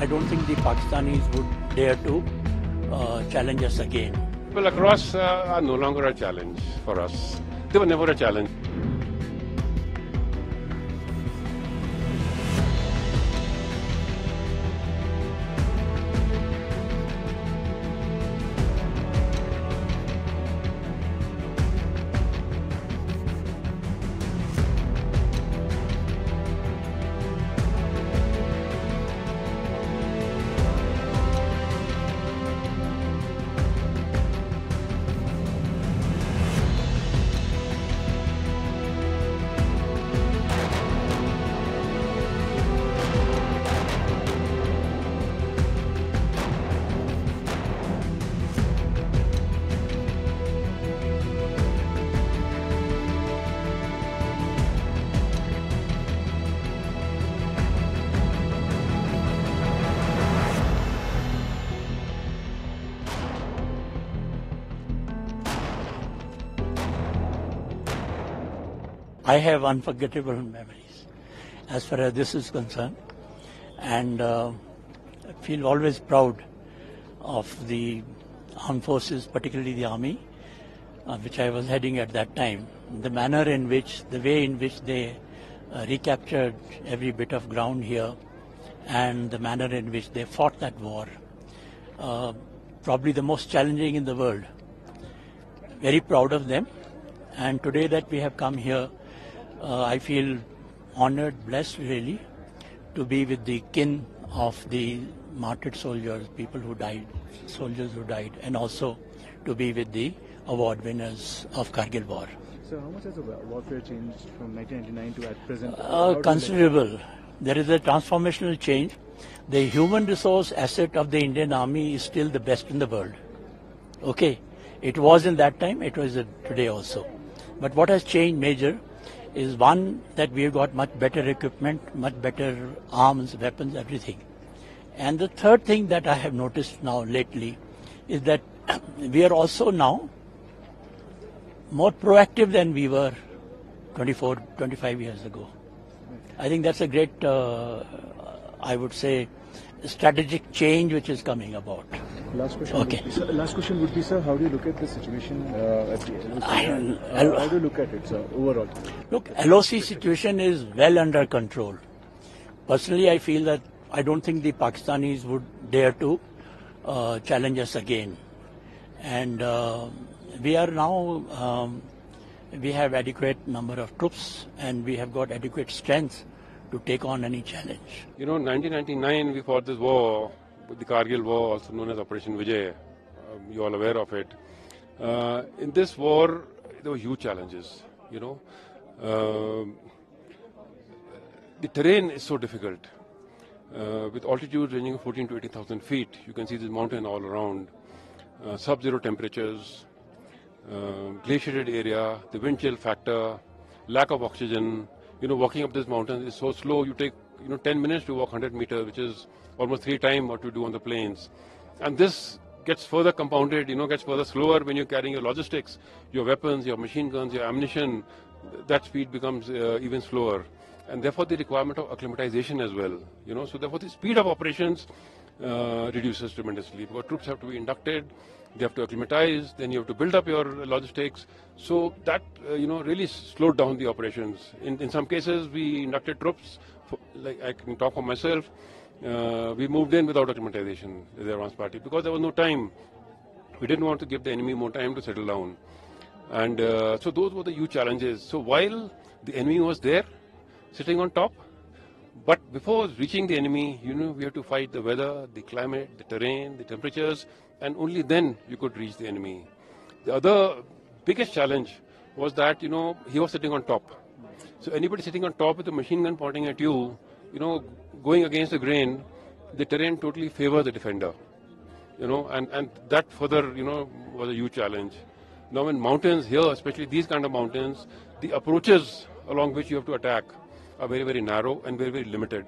I don't think the Pakistanis would dare to challenge us again. Well, across are no longer a challenge for us. They were never a challenge. I have unforgettable memories as far as this is concerned, and I feel always proud of the armed forces, particularly the army, which I was heading at that time. The way in which they recaptured every bit of ground here, and the manner in which they fought that war, probably the most challenging in the world. Very proud of them, and today that we have come here, I feel honored, blessed really, to be with the kin of the martyred soldiers, soldiers who died, and also to be with the award winners of Kargil War. So how much has the warfare changed from 1999 to at present? Considerable. There is a transformational change. The human resource asset of the Indian Army is still the best in the world. Okay, it was in that time, it was today also. But what has changed major is one, that we have got much better equipment, much better arms, weapons, everything. And the third thing that I have noticed now lately is that we are also now more proactive than we were 24, 25 years ago. I think that's a great, I would say, strategic change which is coming about. Last question. Okay. Last question would be, sir, how do you look at the situation at the LOC? How do you look at it, sir, overall? Look, LOC situation is well under control. Personally, I feel that I don't think the Pakistanis would dare to challenge us again. And we are now, we have adequate number of troops, and we have got adequate strength to take on any challenge. You know, in 1999 we fought this war, the Kargil War, also known as Operation Vijay. You're all aware of it. In this war, there were huge challenges, you know. The terrain is so difficult. With altitude ranging 14 to 18,000 feet, you can see this mountain all around. Sub-zero temperatures, glaciated area, the wind chill factor, lack of oxygen. You know, walking up this mountain is so slow. You take, 10 minutes to walk 100 meters, which is almost 3 times what you do on the plains. And this gets further compounded, gets further slower when you're carrying your logistics, your weapons, your machine guns, your ammunition. That speed becomes even slower. And therefore the requirement of acclimatization as well, So therefore the speed of operations reduces tremendously, because troops have to be inducted, they have to acclimatize, then you have to build up your logistics. So that, really slowed down the operations. In some cases, we inducted troops, like I can talk for myself, we moved in without acclimatization, the advance party, because there was no time. We didn't want to give the enemy more time to settle down. And so those were the huge challenges. So while the enemy was there, sitting on top, but before reaching the enemy, we have to fight the weather, the climate, the terrain, the temperatures, and only then you could reach the enemy. The other biggest challenge was that, he was sitting on top. So anybody sitting on top with a machine gun pointing at you, going against the grain, the terrain totally favors the defender, and that further, was a huge challenge. Now in mountains here, especially these kind of mountains, the approaches along which you have to attack are very, very narrow and very, very limited.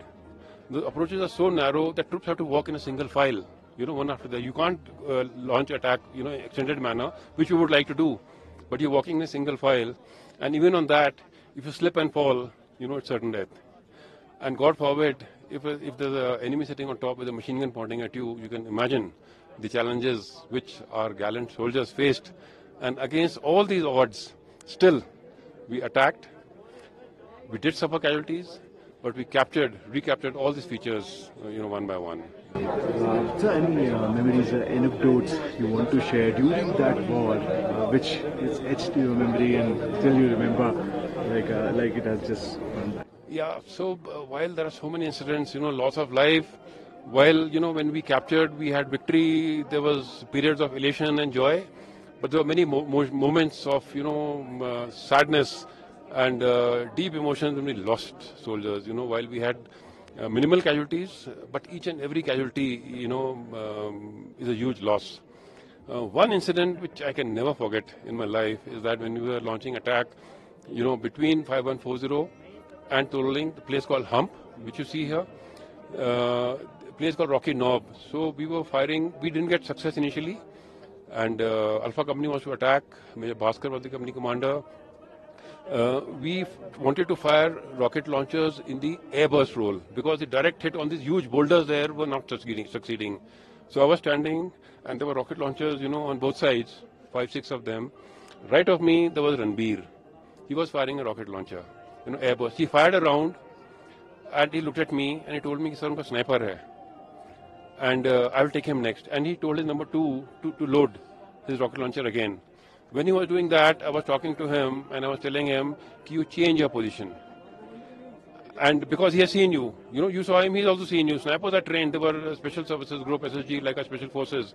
The approaches are so narrow that troops have to walk in a single file, one after the other. You can't launch attack, extended manner, which you would like to do. But you're walking in a single file, and even on that, if you slip and fall, it's certain death. And God forbid, if there's an enemy sitting on top with a machine gun pointing at you, you can imagine the challenges which our gallant soldiers faced. And against all these odds, still we attacked. We did suffer casualties, but we recaptured all these features, one by one. So any memories, anecdotes you want to share during that war, which is etched to your memory and still you remember, like it has just gone by? Yeah, so while there are so many incidents, loss of life, while, when we captured, we had victory, there was periods of elation and joy, but there were many moments of, sadness and deep emotions when we lost soldiers, while we had minimal casualties, but each and every casualty, is a huge loss. One incident which I can never forget in my life is that when we were launching attack, between 5140 and Tololing, the place called Hump, which you see here, a place called Rocky Knob. So we were firing, we didn't get success initially, and Alpha Company was to attack. Major Bhaskar was the company commander. We wanted to fire rocket launchers in the airburst role because the direct hit on these huge boulders there were not succeeding. So I was standing and there were rocket launchers, on both sides, 5-6 of them. Right of me, there was Ranbir. He was firing a rocket launcher, airburst. He fired a round and he looked at me and he told me, "Sir, unka sniper hai. And I will take him next." And he told his number 2 to load his rocket launcher again. When he was doing that, I was talking to him and I was telling him, "You change your position." And because he has seen you, you saw him, he's also seen you. Snipers are trained, they were special services group, SSG, like our special forces.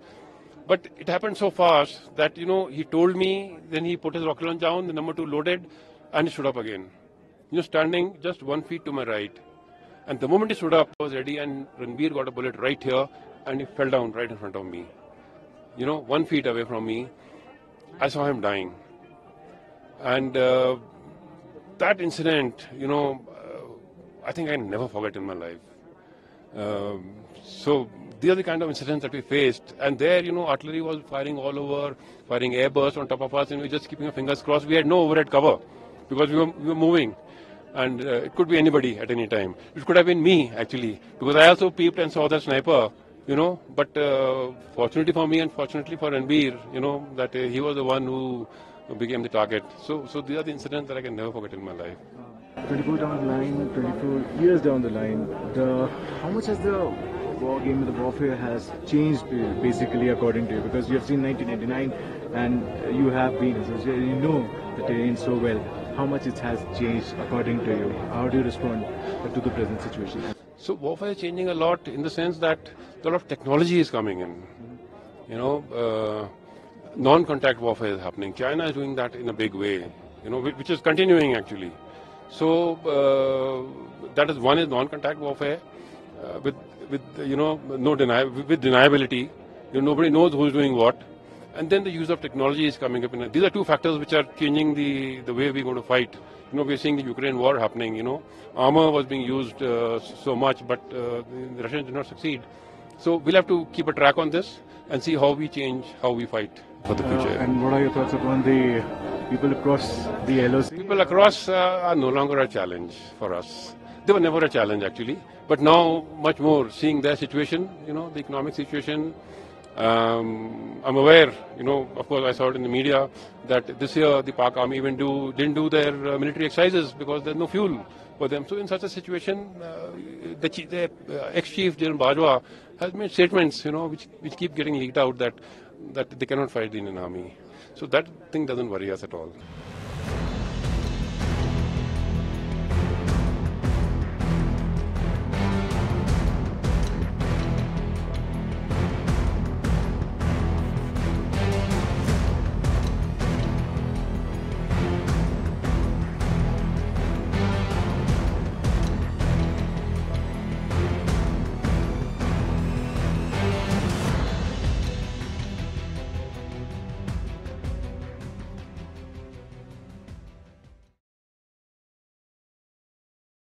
But it happened so fast that, he told me, then he put his rocket launcher down, the number 2 loaded, and he stood up again. Standing just 1 feet to my right. And the moment he stood up, I was ready, and Ranbir got a bullet right here, and he fell down right in front of me. 1 feet away from me. I saw him dying. And that incident, I think I never forget in my life. So these are the kind of incidents that we faced. And there, artillery was firing all over, firing airbursts on top of us, and we were just keeping our fingers crossed. We had no overhead cover because we were moving. And it could be anybody at any time. It could have been me, actually, because I also peeped and saw the sniper. But fortunately for me and fortunately for Ranbir, that he was the one who became the target. So these are the incidents that I can never forget in my life. 24 down the line, 24 years down the line, how much has the war game, the warfare has changed basically according to you? Because you have seen 1999 and you have been, you know the terrain so well. How much it has changed according to you? How do you respond to the present situation? So warfare is changing a lot in the sense that a lot of technology is coming in. Non-contact warfare is happening. China is doing that in a big way, which is continuing actually. So that is one is non-contact warfare with deniability. Nobody knows who is doing what. And then the use of technology is coming up. These are two factors which are changing the way we're going to fight. We're seeing the Ukraine war happening, Armor was being used so much, but the Russians did not succeed. So we'll have to keep a track on this and see how we change, how we fight for the future. And what are your thoughts upon the people across the LOC? People across are no longer a challenge for us. They were never a challenge, actually. But now, much more, seeing their situation, the economic situation. I'm aware, of course I saw it in the media, that this year the Pak Army even didn't do their military exercises because there's no fuel for them. So in such a situation, the ex-chief General Bajwa has made statements, which keep getting leaked out that they cannot fight the Indian Army. So that thing doesn't worry us at all.